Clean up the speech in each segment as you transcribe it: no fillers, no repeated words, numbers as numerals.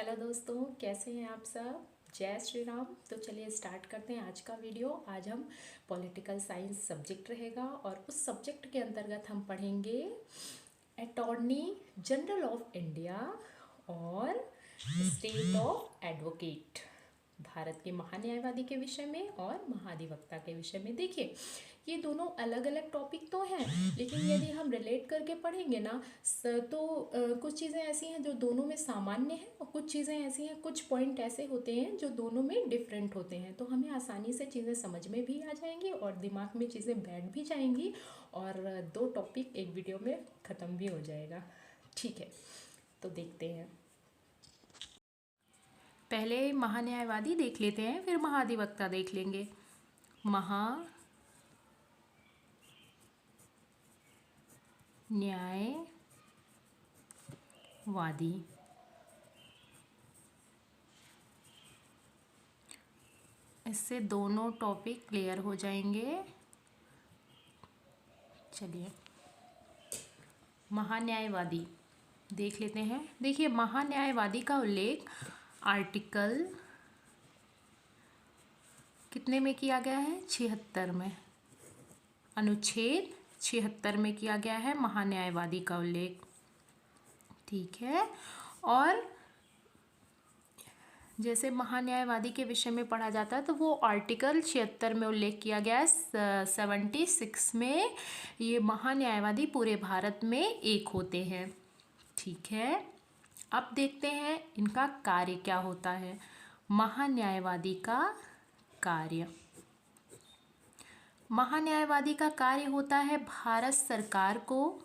Hello दोस्तों, कैसे हैं आप सब। जय श्री राम। तो चलिए स्टार्ट करते हैं आज का वीडियो। आज हम पॉलिटिकल साइंस सब्जेक्ट रहेगा और उस सब्जेक्ट के अंतर्गत हम पढ़ेंगे अटॉर्नी जनरल ऑफ इंडिया और स्टेट ऑफ एडवोकेट, भारत के महान्यायवादी के विषय में और महाधिवक्ता के विषय में। देखिए, ये दोनों अलग अलग टॉपिक तो हैं, लेकिन यदि हम रिलेट करके पढ़ेंगे ना तो कुछ चीज़ें ऐसी हैं जो दोनों में सामान्य हैं और कुछ चीज़ें ऐसी हैं, कुछ पॉइंट ऐसे होते हैं जो दोनों में डिफरेंट होते हैं। तो हमें आसानी से चीज़ें समझ में भी आ जाएंगी और दिमाग में चीज़ें बैठ भी जाएंगी और दो टॉपिक एक वीडियो में ख़त्म भी हो जाएगा। ठीक है, तो देखते हैं। पहले महान्यायवादी देख लेते हैं, फिर महाधिवक्ता देख लेंगे। महान्यायवादी, इससे दोनों टॉपिक क्लियर हो जाएंगे। चलिए महान्यायवादी देख लेते हैं। देखिए, महान्यायवादी का उल्लेख आर्टिकल कितने में किया गया है? 76 में, अनुच्छेद 76 में किया गया है महान्यायवादी का उल्लेख। ठीक है, और जैसे महान्यायवादी के विषय में पढ़ा जाता है तो वो आर्टिकल 76 में उल्लेख किया गया है। 76 में ये महान्यायवादी पूरे भारत में एक होते हैं। ठीक है, अब देखते हैं इनका कार्य क्या होता है। महान्यायवादी का कार्य, महान्यायवादी का कार्य होता है भारत सरकार को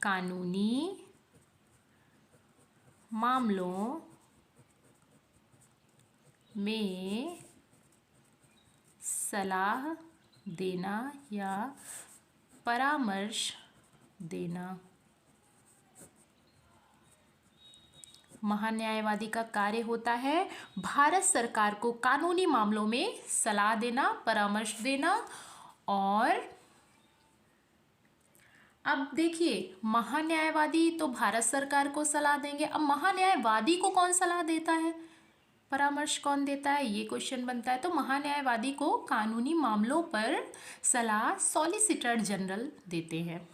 कानूनी मामलों में सलाह देना या परामर्श देना। महान्यायवादी का कार्य होता है भारत सरकार को कानूनी मामलों में सलाह देना, परामर्श देना। और अब देखिए, महान्यायवादी तो भारत सरकार को सलाह देंगे। अब महान्यायवादी को कौन सलाह देता है, परामर्श कौन देता है, ये क्वेश्चन बनता है। तो महान्यायवादी को कानूनी मामलों पर सलाह सॉलिसिटर जनरल देते हैं।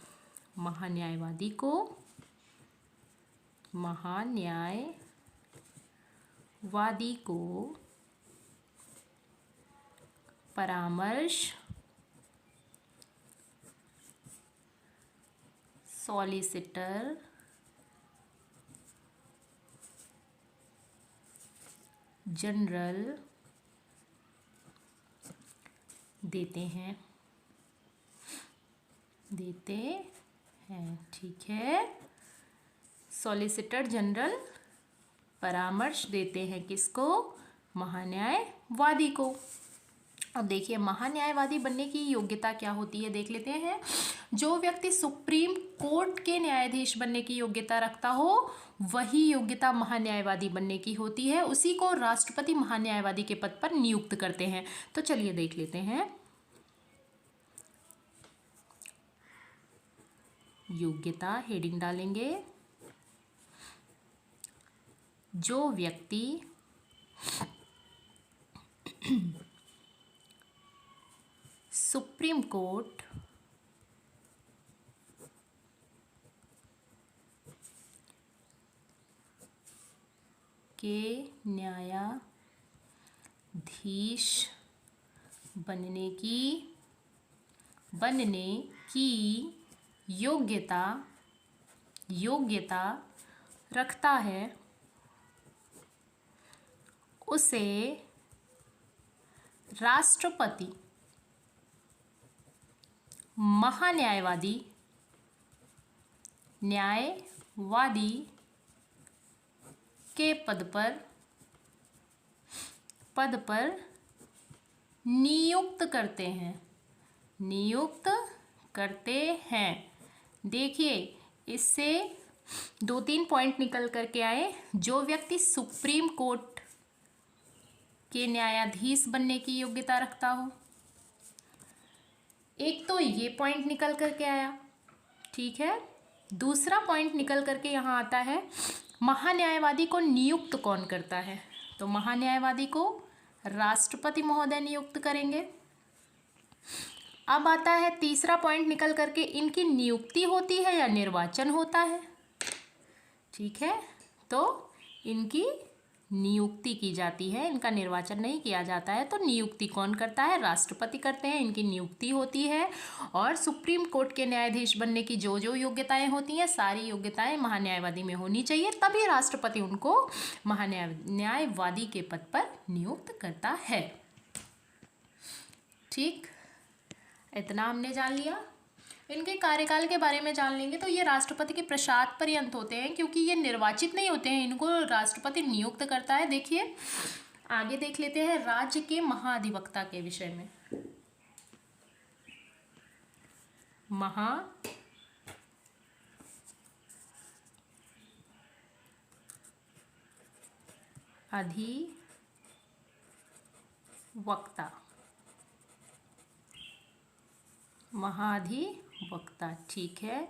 महान्यायवादी को परामर्श सॉलिसिटर जनरल देते हैं। ठीक है, सॉलिसिटर जनरल परामर्श देते हैं किसको? महान्यायवादी को। अब देखिए, महान्यायवादी बनने की योग्यता क्या होती है, देख लेते हैं। जो व्यक्ति सुप्रीम कोर्ट के न्यायाधीश बनने की योग्यता रखता हो वही योग्यता महान्यायवादी बनने की होती है। उसी को राष्ट्रपति महान्यायवादी के पद पर नियुक्त करते हैं। तो चलिए देख लेते हैं। योग्यता हेडिंग डालेंगे। जो व्यक्ति सुप्रीम कोर्ट के न्यायाधीश बनने की योग्यता रखता है, उसे राष्ट्रपति महान्यायवादी के पद पर नियुक्त करते हैं। देखिए, इससे 2-3 पॉइंट निकल करके आए। जो व्यक्ति सुप्रीम कोर्ट के न्यायाधीश बनने की योग्यता रखता हो। एक तो ये पॉइंट निकल करके आया, ठीक है। दूसरा पॉइंट निकल करके यहाँ आता है, महान्यायवादी को नियुक्त कौन करता है? तो महान्यायवादी को राष्ट्रपति महोदय नियुक्त करेंगे। अब आता है तीसरा पॉइंट निकल करके, इनकी नियुक्ति होती है या निर्वाचन होता है? ठीक है, तो इनकी नियुक्ति की जाती है, इनका निर्वाचन नहीं किया जाता है। तो नियुक्ति कौन करता है? राष्ट्रपति करते हैं, इनकी नियुक्ति होती है। और सुप्रीम कोर्ट के न्यायाधीश बनने की जो जो योग्यताएं होती हैं, सारी योग्यताएं महान्यायवादी में होनी चाहिए, तभी राष्ट्रपति उनको महान्यायवादी के पद पर नियुक्त करता है। ठीक, इतना हमने जान लिया। इनके कार्यकाल के बारे में जान लेंगे तो ये राष्ट्रपति के प्रसाद पर्यंत होते हैं, क्योंकि ये निर्वाचित नहीं होते हैं, इनको राष्ट्रपति नियुक्त करता है। देखिए आगे देख लेते हैं राज्य के महाधिवक्ता के विषय में। महाधिवक्ता, ठीक है।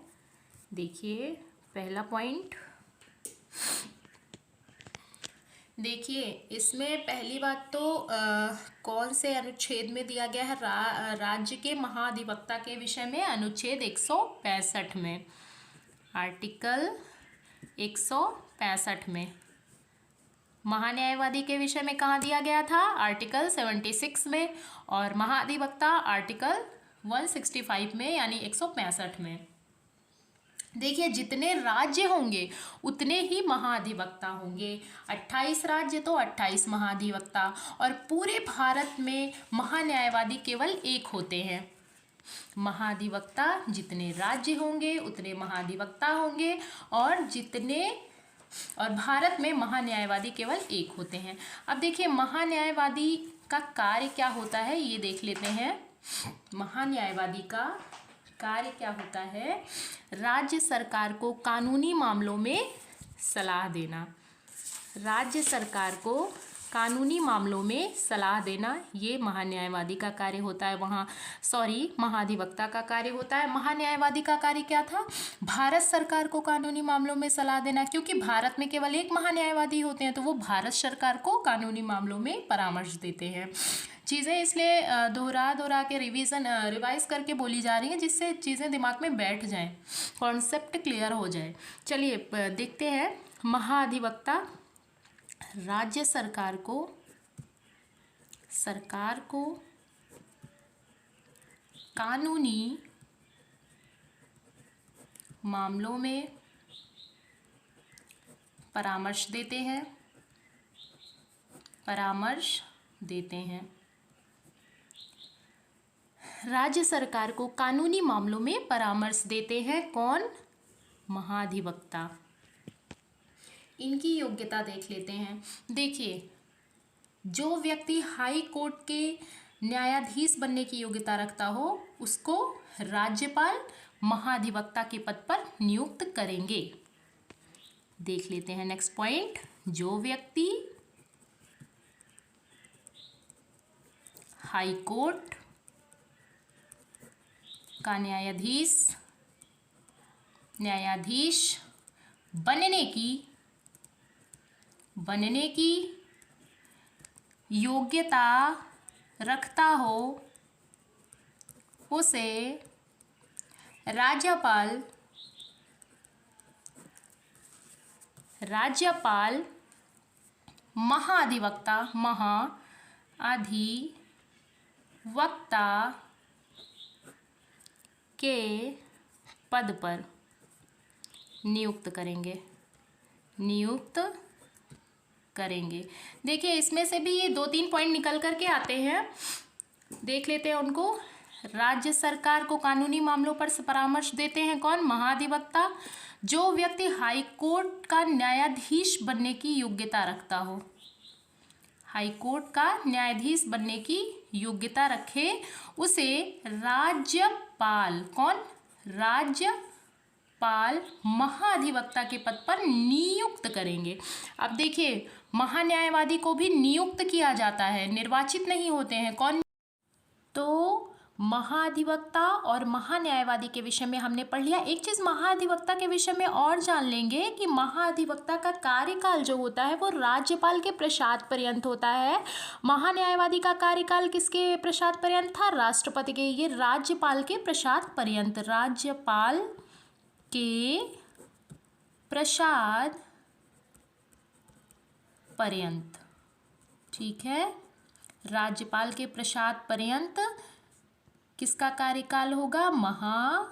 देखिए पहला पॉइंट, देखिए इसमें पहली बात तो कौन से अनुच्छेद में दिया गया है? राज्य के महाधिवक्ता के विषय में अनुच्छेद 165 में, आर्टिकल 165 में। महान्यायवादी के विषय में कहाँ दिया गया था? आर्टिकल 76 में। और महाधिवक्ता आर्टिकल 165 में, यानी 165 में। देखिए जितने राज्य होंगे उतने ही महाधिवक्ता होंगे। 28 राज्य तो 28 महाधिवक्ता। और पूरे भारत में महान्यायवादी केवल एक होते हैं। महाधिवक्ता जितने राज्य होंगे उतने महाधिवक्ता होंगे, और भारत में महान्यायवादी केवल एक होते हैं। अब देखिए महान्यायवादी का कार्य क्या होता है, ये देख लेते हैं। महान्यायवादी का कार्य क्या होता है? राज्य सरकार को कानूनी मामलों में सलाह देना। राज्य सरकार को कानूनी मामलों में सलाह देना, ये महान्यायवादी का कार्य होता है। महाधिवक्ता का कार्य होता है। महान्यायवादी का कार्य क्या था? भारत सरकार को कानूनी मामलों में सलाह देना, क्योंकि भारत में केवल एक महान्यायवादी होते हैं, तो वो भारत सरकार को कानूनी मामलों में परामर्श देते हैं। चीज़ें इसलिए दोहरा के रिवाइज करके बोली जा रही हैं, जिससे चीज़ें दिमाग में बैठ जाएं, कॉन्सेप्ट क्लियर हो जाए। चलिए देखते हैं। महाधिवक्ता राज्य सरकार को कानूनी मामलों में परामर्श देते हैं। राज्य सरकार को कानूनी मामलों में परामर्श देते हैं कौन? महाधिवक्ता। इनकी योग्यता देख लेते हैं। देखिए जो व्यक्ति हाई कोर्ट के न्यायाधीश बनने की योग्यता रखता हो उसको राज्यपाल महाधिवक्ता के पद पर नियुक्त करेंगे। देख लेते हैं नेक्स्ट पॉइंट। जो व्यक्ति हाई कोर्ट का न्यायाधीश बनने की योग्यता रखता हो उसे राज्यपाल महाधिवक्ता के पद पर नियुक्त करेंगे। देखिए इसमें से भी ये 2-3 पॉइंट निकल करके आते हैं, देख लेते हैं उनको। राज्य सरकार को कानूनी मामलों पर परामर्श देते हैं कौन? महाधिवक्ता। जो व्यक्ति हाई कोर्ट का न्यायाधीश बनने की योग्यता रखता हो, हाई कोर्ट का न्यायाधीश बनने की योग्यता रखे, उसे राज्यपाल राज्यपाल महाधिवक्ता के पद पर नियुक्त करेंगे। अब देखिए, महान्यायवादी को भी नियुक्त किया जाता है, निर्वाचित नहीं होते हैं। कौन? तो महाधिवक्ता और महान्यायवादी के विषय में हमने पढ़ लिया। एक चीज़ महाधिवक्ता के विषय में और जान लेंगे कि महाधिवक्ता का कार्यकाल जो होता है वो राज्यपाल के प्रसाद पर्यंत होता है। महान्यायवादी का कार्यकाल किसके प्रसाद पर्यंत था? राष्ट्रपति के। ये राज्यपाल के प्रसाद पर्यंत, राज्यपाल के प्रसाद पर्यंत, ठीक है। राज्यपाल के प्रसाद पर्यंत किसका कार्यकाल होगा? महाअधिवक्ता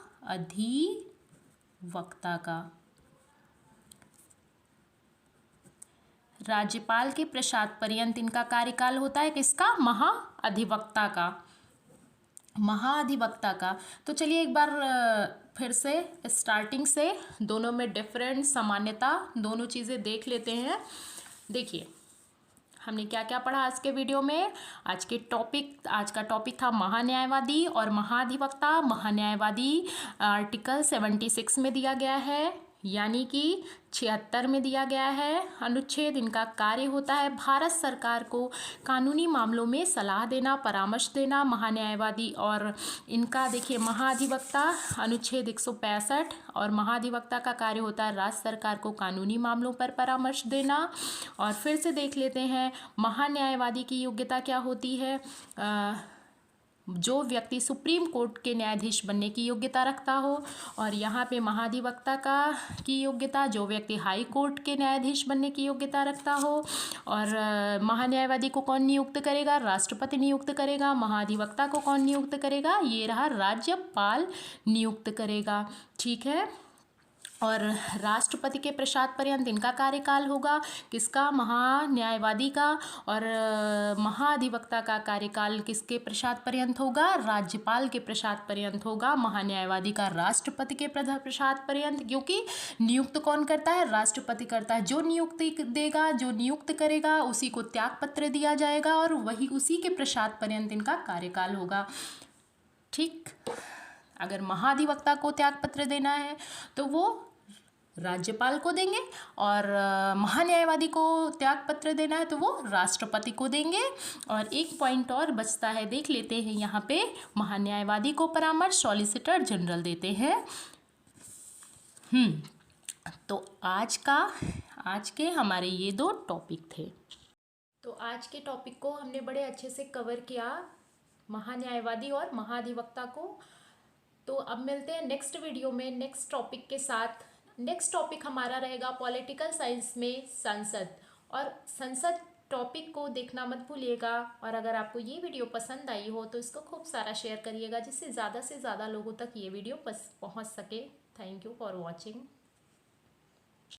का। राज्यपाल के प्रसाद पर्यंत इनका कार्यकाल होता है, किसका? महाअधिवक्ता का, महाधिवक्ता का। तो चलिए एक बार फिर से स्टार्टिंग से दोनों में डिफरेंट, सामान्यता, दोनों चीज़ें देख लेते हैं। देखिए हमने क्या क्या पढ़ा आज के वीडियो में। आज का टॉपिक था महान्यायवादी और महाधिवक्ता। महान्यायवादी आर्टिकल 76 में दिया गया है, यानी कि 76 में दिया गया है अनुच्छेद। इनका कार्य होता है भारत सरकार को कानूनी मामलों में सलाह देना, परामर्श देना। महान्यायवादी और इनका देखिए महाधिवक्ता अनुच्छेद 165, और महाधिवक्ता का कार्य होता है राज्य सरकार को कानूनी मामलों पर परामर्श देना। और फिर से देख लेते हैं महान्यायवादी की योग्यता क्या होती है। जो व्यक्ति सुप्रीम कोर्ट के न्यायाधीश बनने की योग्यता रखता हो, और यहाँ पे महाधिवक्ता की योग्यता, जो व्यक्ति हाई कोर्ट के न्यायाधीश बनने की योग्यता रखता हो। और महान्यायवादी को कौन नियुक्त करेगा? राष्ट्रपति नियुक्त करेगा। महाधिवक्ता को कौन नियुक्त करेगा? ये रहा, राज्यपाल नियुक्त करेगा, ठीक है। और राष्ट्रपति के प्रसाद पर्यंत इनका कार्यकाल होगा, किसका? महान्यायवादी का। और महाधिवक्ता का कार्यकाल किसके प्रसाद पर्यंत होगा? राज्यपाल के प्रसाद पर्यंत होगा। महान्यायवादी का राष्ट्रपति के प्रसाद पर्यंत, क्योंकि नियुक्त कौन करता है? राष्ट्रपति करता है। जो नियुक्ति देगा, जो नियुक्त करेगा, उसी को त्यागपत्र दिया जाएगा और वही उसी के प्रसाद पर्यंत इनका कार्यकाल होगा, ठीक। अगर महाधिवक्ता को त्यागपत्र देना है तो वो राज्यपाल को देंगे, और महान्यायवादी को त्यागपत्र देना है तो वो राष्ट्रपति को देंगे। और एक पॉइंट और बचता है, देख लेते हैं यहाँ पे। महान्यायवादी को परामर्श सॉलिसिटर जनरल देते हैं। तो आज के हमारे ये 2 टॉपिक थे। तो आज के टॉपिक को हमने बड़े अच्छे से कवर किया, महान्यायवादी और महाधिवक्ता को। तो अब मिलते हैं नेक्स्ट वीडियो में नेक्स्ट टॉपिक के साथ। नेक्स्ट टॉपिक हमारा रहेगा पॉलिटिकल साइंस में संसद, और संसद टॉपिक को देखना मत भूलिएगा। और अगर आपको ये वीडियो पसंद आई हो तो इसको खूब सारा शेयर करिएगा, जिससे ज़्यादा से ज़्यादा लोगों तक ये वीडियो पहुंच सके। Thank you for watching.